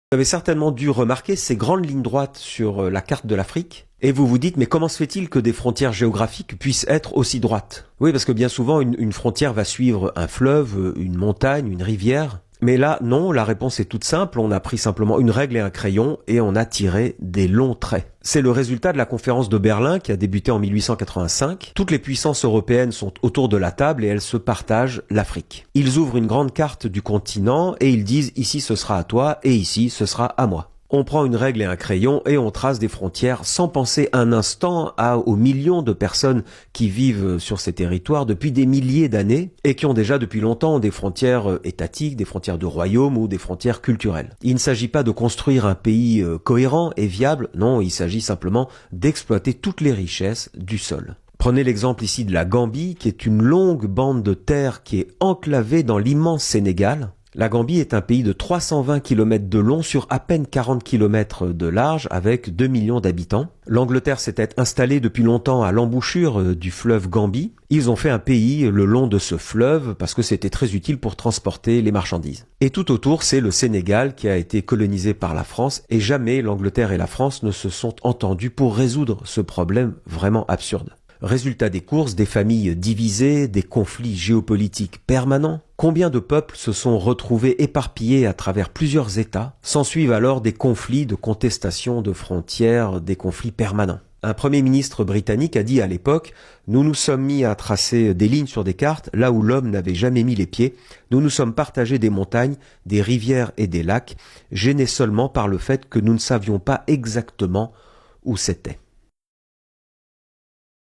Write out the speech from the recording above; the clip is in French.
Vous avez certainement dû remarquer ces grandes lignes droites sur la carte de l'Afrique, et vous vous dites, mais comment se fait-il que des frontières géographiques puissent être aussi droites? Oui, parce que bien souvent, une frontière va suivre un fleuve, une montagne, une rivière. Mais là, non, la réponse est toute simple, on a pris simplement une règle et un crayon, et on a tiré des longs traits. C'est le résultat de la conférence de Berlin qui a débuté en 1885. Toutes les puissances européennes sont autour de la table et elles se partagent l'Afrique. Ils ouvrent une grande carte du continent et ils disent ici ce sera à toi et ici ce sera à moi. On prend une règle et un crayon et on trace des frontières sans penser un instant aux millions de personnes qui vivent sur ces territoires depuis des milliers d'années et qui ont déjà depuis longtemps des frontières étatiques, des frontières de royaume ou des frontières culturelles. Il ne s'agit pas de construire un pays cohérent et viable, non, il s'agit simplement d'exploiter toutes les richesses du sol. Prenez l'exemple ici de la Gambie, qui est une longue bande de terre qui est enclavée dans l'immense Sénégal. La Gambie est un pays de 320 km de long sur à peine 40 km de large avec 2 millions d'habitants. L'Angleterre s'était installée depuis longtemps à l'embouchure du fleuve Gambie. Ils ont fait un pays le long de ce fleuve parce que c'était très utile pour transporter les marchandises. Et tout autour, c'est le Sénégal qui a été colonisé par la France et jamais l'Angleterre et la France ne se sont entendus pour résoudre ce problème vraiment absurde. Résultat des courses, des familles divisées, des conflits géopolitiques permanents. Combien de peuples se sont retrouvés éparpillés à travers plusieurs États? S'ensuivent alors des conflits de contestation de frontières, des conflits permanents. Un premier ministre britannique a dit à l'époque « Nous nous sommes mis à tracer des lignes sur des cartes là où l'homme n'avait jamais mis les pieds. Nous nous sommes partagés des montagnes, des rivières et des lacs, gênés seulement par le fait que nous ne savions pas exactement où c'était. »